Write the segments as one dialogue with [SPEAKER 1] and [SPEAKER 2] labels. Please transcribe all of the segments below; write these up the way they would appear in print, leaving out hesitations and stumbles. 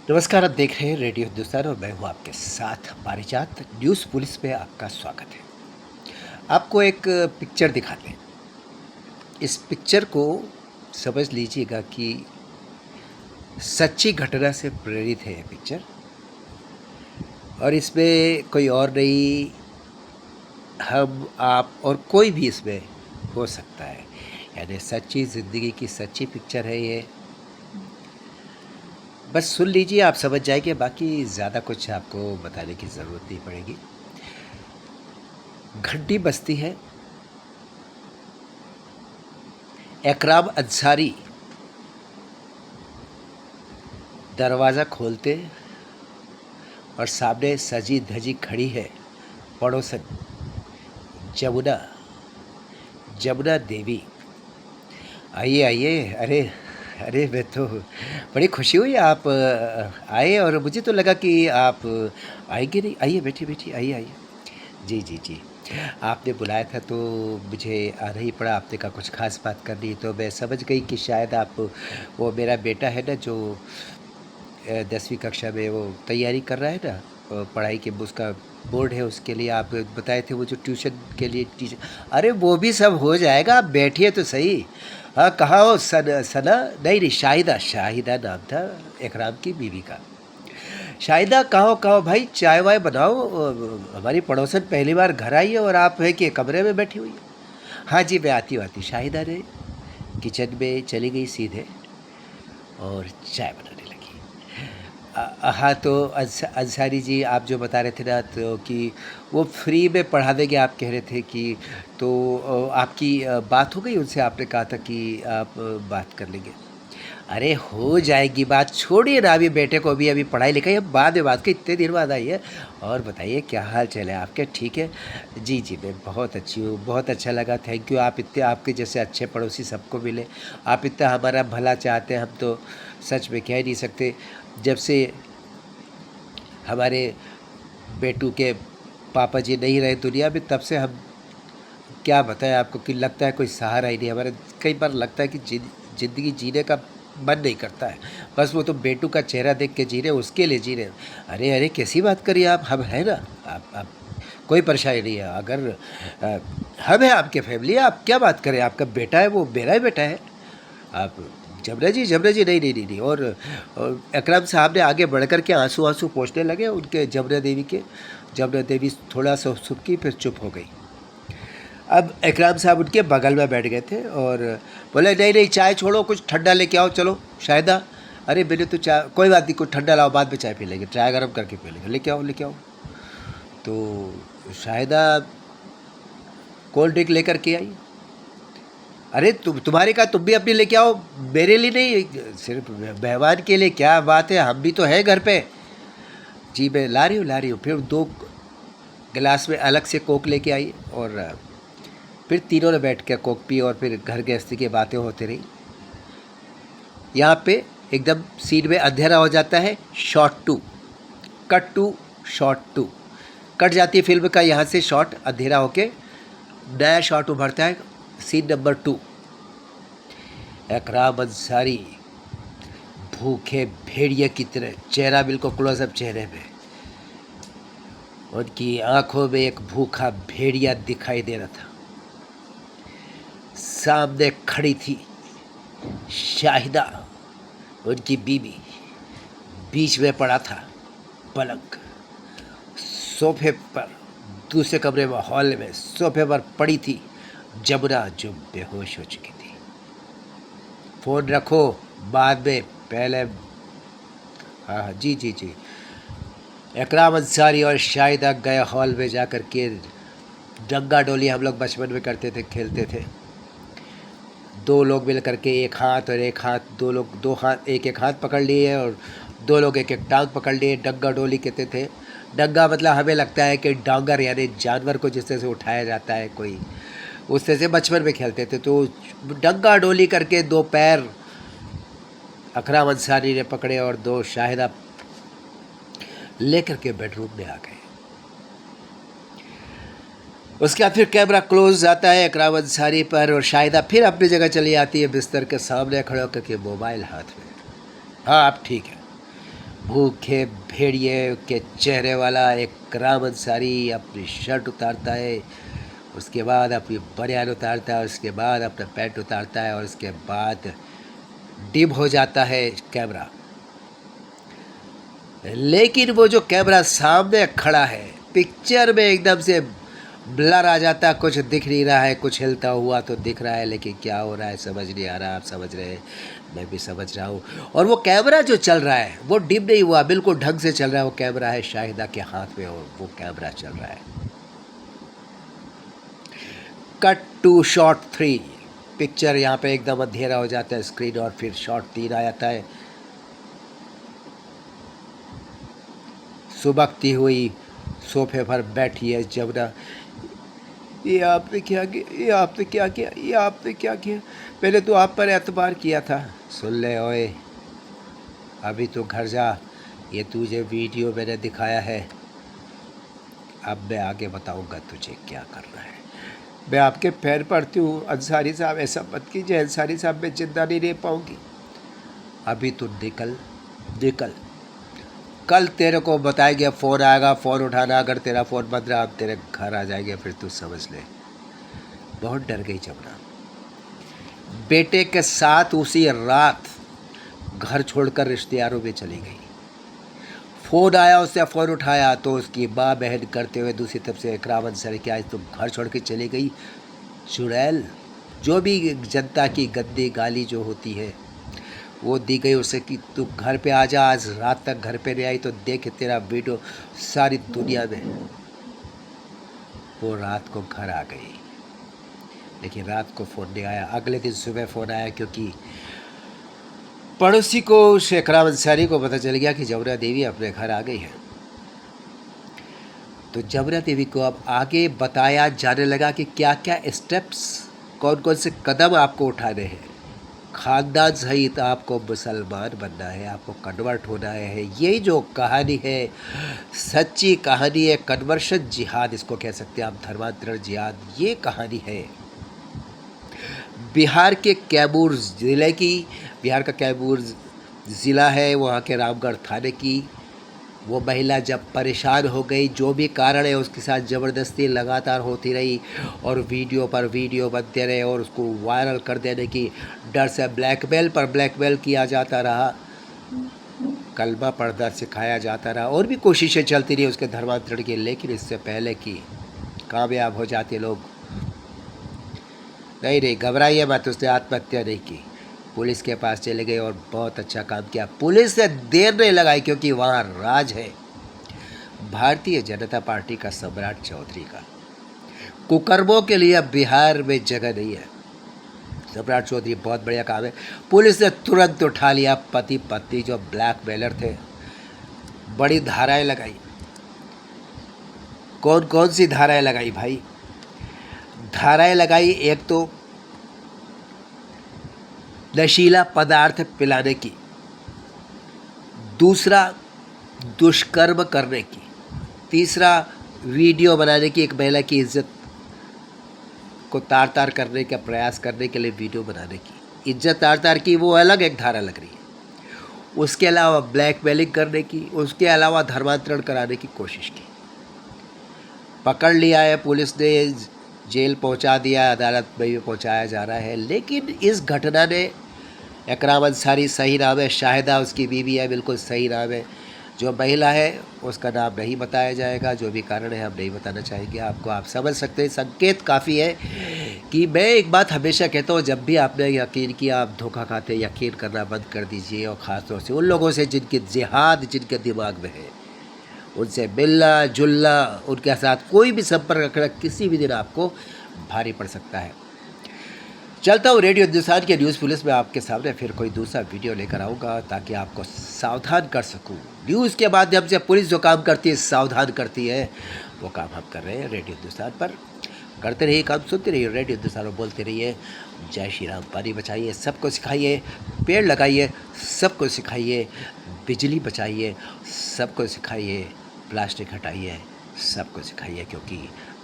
[SPEAKER 1] नमस्कार, आप देख रहे हैं रेडियो हिंदुस्तान और मैं हूं आपके साथ पारिजात। न्यूज़ पुलिस में आपका स्वागत है। आपको एक पिक्चर दिखाते हैं। इस पिक्चर को समझ लीजिएगा कि सच्ची घटना से प्रेरित है ये पिक्चर। और इसमें कोई और नहीं, हम आप और कोई भी इसमें हो सकता है। यानी सच्ची ज़िंदगी की सच्ची पिक्चर है ये। बस सुन लीजिए, आप समझ जाएंगे। बाकी ज़्यादा कुछ आपको बताने की ज़रूरत नहीं पड़ेगी। घंटी बजती है। एकराम अंसारी दरवाज़ा खोलते और सामने सजी धजी खड़ी है पड़ोसन जमुना जमुना देवी। आइए आइए। अरे अरे, मैं तो बड़ी खुशी हुई आप आए, और मुझे तो लगा कि आप आएंगे नहीं। आइए, बैठिए बैठिए, आइए आइए। जी जी जी। आपने बुलाया था तो मुझे आना ही पड़ा। आपने कहा कुछ खास बात करनी है, तो मैं समझ गई कि शायद आप, वो मेरा बेटा है ना जो 10वीं कक्षा में वो तैयारी कर रहा है ना, पढ़ाई के, उसका बोर्ड है, उसके लिए आप बताए थे वो जो ट्यूशन के लिए टीचर। अरे वो भी सब हो जाएगा, आप बैठिए तो सही। हाँ, कहाँ हो? सना नहीं नहीं, शाहिदा, शाहिदा नाम था इकराम की बीवी का। शाहिदा, कहाँ हो भाई, चाय वाय बनाओ। हमारी पड़ोसन पहली बार घर आई है और आप है कि कमरे में बैठी हुई है। हाँ जी, मैं आती हूँ आती हूँ। शाहिदा ने किचन में चली गई सीधे और चाय बनाने लगी। हाँ, तो अंसारी जी, आप जो बता रहे थे ना, तो कि वो फ्री में पढ़ा देंगे, आप कह रहे थे कि, तो आपकी बात हो गई उनसे? आपने कहा था कि आप बात कर लेंगे। अरे हो जाएगी बात, छोड़िए ना अभी बेटे को। अभी अभी पढ़ाई लिखाई अब बाद में बात की, इतने दिन बाद आई है। और बताइए क्या हाल चाल है आपके? ठीक है? जी जी, मैं बहुत अच्छी हूँ, बहुत अच्छा लगा, थैंक यू। आप इतने, आपके जैसे अच्छे पड़ोसी सबको मिले। आप इतना हमारा भला चाहते हैं, हम तो सच में कह ही नहीं सकते। जब से हमारे बेटू के पापा जी नहीं रहे दुनिया में, तब से हम, क्या बताएं आपको, कि लगता है कोई सहारा ही नहीं हमारे। कई बार लगता है कि ज़िंदगी जीने का मन नहीं करता है। बस वो तो बेटू का चेहरा देख के जी रहे, उसके लिए जी रहे। अरे अरे, कैसी बात करिए आप, हम हैं ना। आप कोई परेशानी नहीं है। अगर अ, हम हैं आपके फैमिली, आप क्या बात करें। आपका बेटा है, वो मेरा ही बेटा है। आप जमुना जी, जमुना जी, नहीं नहीं नहीं नहीं। और अकरम साहब ने आगे बढ़ कर के आंसू आंसू पोंछने लगे उनके, जमुना देवी के। जमुना देवी थोड़ा सा सुबकी, फिर चुप हो गई। अब इकराम साहब उनके बगल में बैठ गए थे और बोले, नहीं नहीं, चाय छोड़ो, कुछ ठंडा लेके आओ, चलो शायदा। अरे मैंने तो चाय, कोई बात नहीं, कुछ ठंडा लाओ, बाद में चाय पी लेंगे, चाय गर्म करके पी लेंगे, लेके आओ लेके आओ। तो शायदा कोल्ड ड्रिंक लेकर के आई। अरे तुम्हारे का तुम भी अपनी लेके आओ, मेरे लिए नहीं, सिर्फ मेहमान के लिए। क्या बात है, हम भी तो है घर पे। जी, मैं ला रही हूँ ला रही हूँ। फिर 2 गिलास में अलग से कोक लेके आई, और फिर तीनों ने बैठ के कोक पी, और फिर घर गृहस्थी की बातें होती रही। यहाँ पे एकदम सीन में अंधेरा हो जाता है। Shot 2, cut to, shot 2, cut जाती है फिल्म का यहाँ से शॉट, अंधेरा होके नया शॉट उभरता है। सीन नंबर 2, इकराम अंसारी भूखे भेड़िए की तरह, चेहरा बिल्कुल क्लोजअप चेहरे में, उनकी आंखों में एक भूखा भेड़िया दिखाई दे रहा था। सामने खड़ी थी शाहिदा, उनकी बीवी। बीच में पड़ा था पलंग। सोफे पर, दूसरे कमरे में, हॉल में सोफे पर पड़ी थी जमुना, जो बेहोश हो चुकी थी। फ़ोन रखो, बाद में, पहले। हाँ हाँ, जी जी जी। इकराम अंसारी और शाहिदा गए हॉल में, जाकर के डंगा डोली हम लोग बचपन में करते थे, खेलते थे। 2 लोग मिल करके एक हाथ और एक हाथ, 2 लोग 2 हाथ, एक एक हाथ पकड़ लिए, और 2 लोग एक एक टांग पकड़ लिए। डंगा डोली कहते थे। डंगा मतलब हमें लगता है कि डांगर, यानी जानवर को जिस तरह से उठाया जाता है कोई, उस तरह से बचपन में खेलते थे। तो डंगा डोली करके 2 पैर इकराम अंसारी ने पकड़े और 2 शाहिदा लेकर के बेडरूम में आ गए। उसके बाद फिर कैमरा क्लोज आता है इकराम अंसारी पर, और शाहिदा फिर अपनी जगह चली आती है बिस्तर के सामने खड़े होकर के, मोबाइल हाथ में। हाँ, आप ठीक है। भूखे भेड़िए के चेहरे वाला एक राम अंसारी अपनी शर्ट उतारता है, उसके बाद अपनी बनियान उतारता है, उसके बाद अपना पैंट उतारता है और उसके बाद डिम हो जाता है कैमरा। लेकिन वो जो कैमरा सामने खड़ा है, पिक्चर में एकदम से ब्लर आ जाता है, कुछ दिख नहीं रहा है, कुछ हिलता हुआ तो दिख रहा है लेकिन क्या हो रहा है समझ नहीं आ रहा। आप समझ रहे हैं, मैं भी समझ रहा हूँ। और वो कैमरा जो चल रहा है वो डिम नहीं हुआ, बिल्कुल ढंग से चल रहा है। वो कैमरा है शाहिदा के हाथ में और वो कैमरा चल रहा है। Cut to shot 3। पिक्चर यहाँ पे एकदम अंधेरा हो जाता है स्क्रीन और फिर शॉट 3 आ जाता है। सुबकती हुई सोफे पर बैठी है जमुना। ये आपने क्या किया, ये आपने क्या किया, ये आपने क्या किया? पहले तो आप पर एतबार किया था। सुन ले ओए, अभी तो घर जा। ये तुझे वीडियो मैंने दिखाया है, अब मैं आगे बताऊंगा तुझे क्या करना है। मैं आपके पैर पड़ती हूँ अंसारी साहब, ऐसा मत कीजिए अंसारी साहब, मैं जिंदा नहीं रह पाऊंगी। अभी तो निकल निकल, कल तेरे को बताएंगे, फ़ोन आएगा, फ़ोन उठाना। अगर तेरा फ़ोन बंद रहा, हम तेरे घर आ जाएंगे, फिर तू समझ ले। बहुत डर गई जमुना। बेटे के साथ उसी रात घर छोड़कर रिश्तेदारों में चली गई। फ़ोन आया, उसने फ़ोन उठाया तो उसकी माँ बहन करते हुए दूसरी तरफ से इकराम अंसारी, क्या आज तुम घर छोड़ के चली गई? चुड़ैल। जो भी जनता की गंदी गाली जो होती है वो दी गई उसे कि तू घर पे आ जा, आज रात तक घर पे नहीं आई तो देख तेरा वीडियो सारी दुनिया में। वो रात को घर आ गई लेकिन रात को फ़ोन नहीं आया। अगले दिन सुबह फ़ोन आया क्योंकि पड़ोसी को इकराम अंसारी को पता चल गया कि जमुना देवी अपने घर आ गई है। तो जमुना देवी को अब आगे बताया जाने लगा कि क्या क्या स्टेप्स, कौन कौन से कदम आपको उठाने हैं। खानदान सहित आपको मुसलमान बनना है, आपको कन्वर्ट होना है। ये जो कहानी है सच्ची कहानी है, कन्वर्शन जिहाद इसको कह सकते हैं आप, धर्मांतरण जिहाद ये कहानी है। बिहार के कैमूर ज़िले की, बिहार का कैमूर ज़िला है, वहाँ के रामगढ़ थाने की वो महिला जब परेशान हो गई, जो भी कारण है उसके साथ ज़बरदस्ती लगातार होती रही और वीडियो पर वीडियो बनते रहे और उसको वायरल कर देने की डर से ब्लैकमेल पर ब्लैकमेल किया जाता रहा, कलमा पढ़ना सिखाया जाता रहा और भी कोशिशें चलती रही उसके धर्मांतरण की। लेकिन इससे पहले कि कामयाब हो जाते लोग, नहीं घबराइए मत, उसने आत्महत्या नहीं की, पुलिस के पास चले गए और बहुत अच्छा काम किया। पुलिस से देर नहीं लगाई क्योंकि वहाँ राज है भारतीय जनता पार्टी का, सम्राट चौधरी का। कुकर्मों के लिए अब बिहार में जगह नहीं है। सम्राट चौधरी बहुत बढ़िया काम है। पुलिस ने तुरंत उठा लिया पति पत्नी जो ब्लैकमेलर थे, बड़ी धाराएं लगाई। कौन कौन सी धाराएं लगाई भाई? धाराएं लगाई, एक तो नशीला पदार्थ पिलाने की, दूसरा दुष्कर्म करने की, तीसरा वीडियो बनाने की, एक महिला की इज्जत को तार तार करने का प्रयास करने के लिए वीडियो बनाने की। इज्जत तार तार की वो अलग एक धारा लग रही है। उसके अलावा ब्लैकमेलिंग करने की, उसके अलावा धर्मांतरण कराने की कोशिश की। पकड़ लिया है पुलिस ने, जेल पहुंचा दिया, अदालत में भी पहुंचाया जा रहा है। लेकिन इस घटना ने, इकराम अंसारी सही नाम है, शाहिदा उसकी बीवी है, बिल्कुल सही नाम है। जो महिला है उसका नाम नहीं बताया जाएगा, जो भी कारण है हम नहीं बताना चाहेंगे आपको। आप समझ सकते हैं, संकेत काफ़ी है कि मैं एक बात हमेशा कहता हूँ, जब भी आपने यकीन किया आप धोखा खाते, यकीन करना बंद कर दीजिए। और ख़ास तौर से उन लोगों से जिनकी जिहाद जिनके दिमाग में है, उनसे मिलना जुलना, उनके साथ कोई भी संपर्क रखना किसी भी दिन आपको भारी पड़ सकता है। चलता हूँ रेडियो हिंदुस्तान के न्यूज़ पुलिस में आपके सामने फिर कोई दूसरा वीडियो लेकर आऊँगा ताकि आपको सावधान कर सकूँ। न्यूज़ के माध्यम से पुलिस जो काम करती है, सावधान करती है, वो काम हम कर रहे हैं रेडियो हिंदुस्तान पर। करते रहिए काम, सुनते रहिए रेडियो हिंदुस्तान और बोलते रहिए जय श्री राम। पानी बचाइए, सबको सिखाइए, पेड़ लगाइए, सबको सिखाइए, बिजली बचाइए, सबको सिखाइए, प्लास्टिक हटाइए, सबको सिखाइए, क्योंकि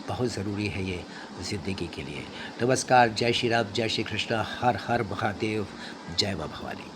[SPEAKER 1] बहुत ज़रूरी है ये ज़िंदगी के लिए। नमस्कार, जय श्री राम, जय श्री कृष्णा, हर हर महादेव, जय माँ भवानी।